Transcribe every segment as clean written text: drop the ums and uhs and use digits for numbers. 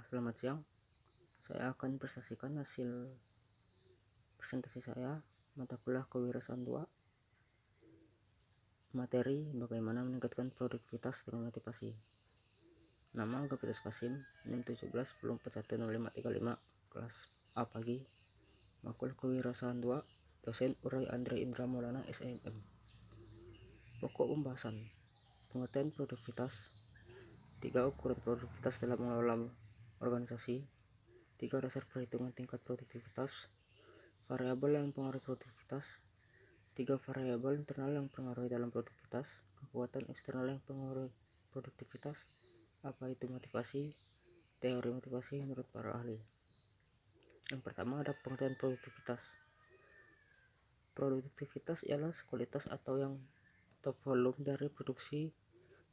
Selamat siang. Saya akan presentasikan hasil presentasi saya mata kuliah kewirausahaan 2, materi bagaimana meningkatkan produktivitas dengan motivasi. Nama Gapitus Kasim, NIM 1710410535, kelas A pagi, makul kewirausahaan 2, dosen Uray Andre Indra Maulana SNM. Pokok pembahasan: pengertian produktivitas, 3 ukuran produktivitas dalam mengelola organisasi, 3 dasar perhitungan tingkat produktivitas, variabel yang mempengaruhi produktivitas, 3 variabel internal yang mempengaruhi dalam produktivitas, kekuatan eksternal yang mempengaruhi produktivitas, apa itu motivasi, teori motivasi menurut para ahli. Yang pertama ada pengertian produktivitas. Produktivitas ialah kualitas atau volume dari produksi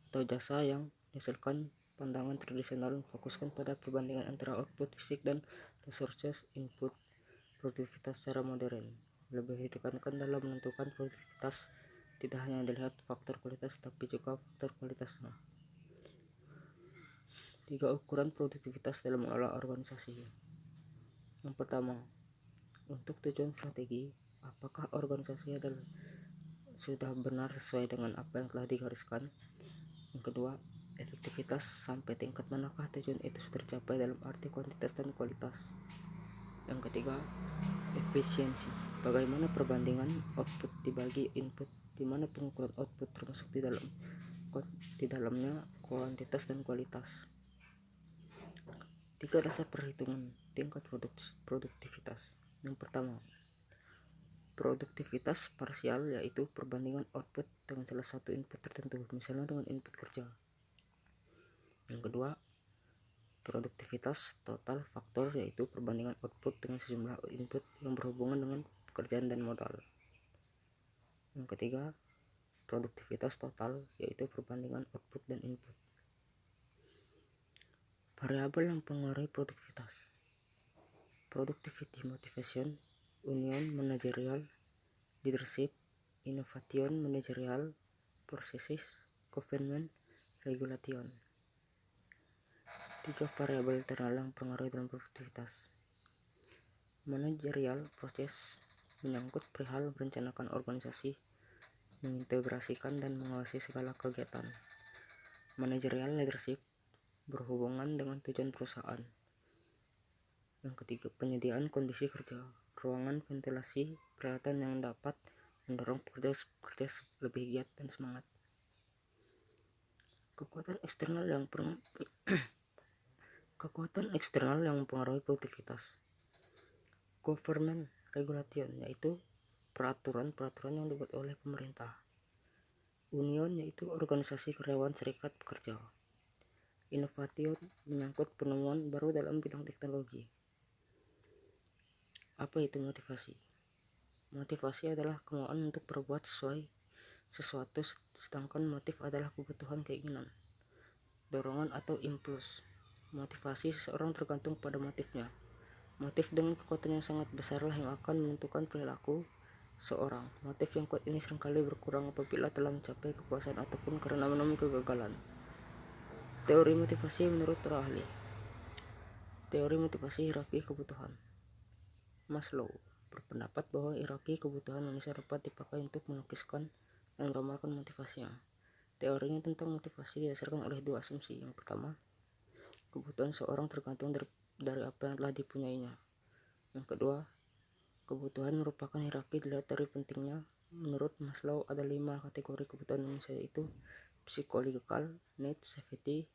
atau jasa yang dihasilkan. Pandangan tradisional memfokuskan pada perbandingan antara output fisik dan resources input. Produktivitas secara modern lebih ditekankan dalam menentukan produktivitas tidak hanya dilihat faktor kualitas tapi juga faktor kualitasnya. 3 ukuran produktivitas dalam mengelola organisasi. Yang pertama, untuk tujuan strategi, apakah organisasi sudah benar sesuai dengan apa yang telah digariskan. Yang kedua, efektivitas, sampai tingkat manakah tujuan itu sudah tercapai dalam arti kuantitas dan kualitas. Yang ketiga, efisiensi, bagaimana perbandingan output dibagi input, di mana pengukuran output termasuk di dalamnya kuantitas dan kualitas. 3 dasar perhitungan tingkat produktivitas. Yang pertama, produktivitas parsial, yaitu perbandingan output dengan salah satu input tertentu, misalnya dengan input kerja. Yang kedua, produktivitas total faktor, yaitu perbandingan output dengan sejumlah input yang berhubungan dengan pekerjaan dan modal. Yang ketiga, produktivitas total, yaitu perbandingan output dan input. Variabel yang mempengaruhi produktivitas: productivity motivation, union managerial, leadership, innovation managerial, processes, government, regulation. 3 variabel internal yang mempengaruhi dalam produktivitas. Managerial proses, menyangkut perihal merencanakan organisasi, mengintegrasikan dan mengawasi segala kegiatan. Managerial leadership, berhubungan dengan tujuan perusahaan. Yang ketiga, penyediaan kondisi kerja, ruangan, ventilasi, peralatan yang dapat mendorong pekerja lebih giat dan semangat. Kekuatan eksternal yang mempengaruhi produktivitas. Government regulation, yaitu peraturan-peraturan yang dibuat oleh pemerintah. Union, yaitu organisasi karyawan serikat pekerja. Innovation, menyangkut penemuan baru dalam bidang teknologi. Apa itu motivasi? Motivasi adalah kemauan untuk berbuat sesuatu, sedangkan motif adalah kebutuhan, keinginan, dorongan atau impuls. Motivasi seseorang tergantung pada motifnya. Motif dengan kekuatan yang sangat besarlah yang akan menentukan perilaku seorang. Motif yang kuat ini seringkali berkurang apabila telah mencapai kepuasan ataupun karena menemui kegagalan. Teori motivasi menurut para ahli. Teori motivasi hierarki kebutuhan. Maslow berpendapat bahwa hierarki kebutuhan manusia dapat dipakai untuk melukiskan dan meramalkan motivasinya. Teorinya tentang motivasi didasarkan oleh 2 asumsi. Yang pertama, kebutuhan seorang tergantung dari apa yang telah dipunyainya. Yang kedua, kebutuhan merupakan hierarki dilihat dari pentingnya. Menurut Maslow ada 5 kategori kebutuhan manusia, yaitu psychological needs, safety,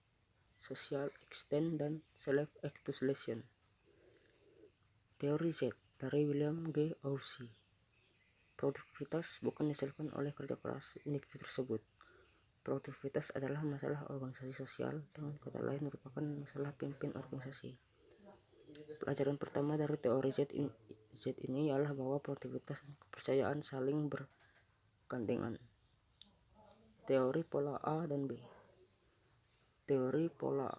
social extent, dan self-actualization. Teori Z dari William G. Aucy. Produktivitas bukan dihasilkan oleh kerja keras individu tersebut. Produktivitas adalah masalah organisasi sosial, dengan kata lain merupakan masalah pimpin organisasi. Pelajaran pertama dari teori Z ini ialah bahwa produktivitas dan kepercayaan saling bergandengan. Teori pola A dan B. Teori pola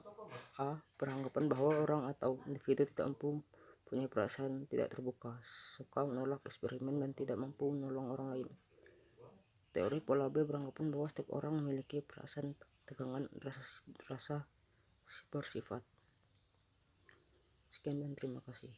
A beranggapan bahwa orang atau individu tidak mampu punya perasaan, tidak terbuka, suka menolak eksperimen, dan tidak mampu menolong orang lain. Teori pola B beranggapan bahwa setiap orang memiliki perasaan tegangan rasa bersifat Sekian dan terima kasih.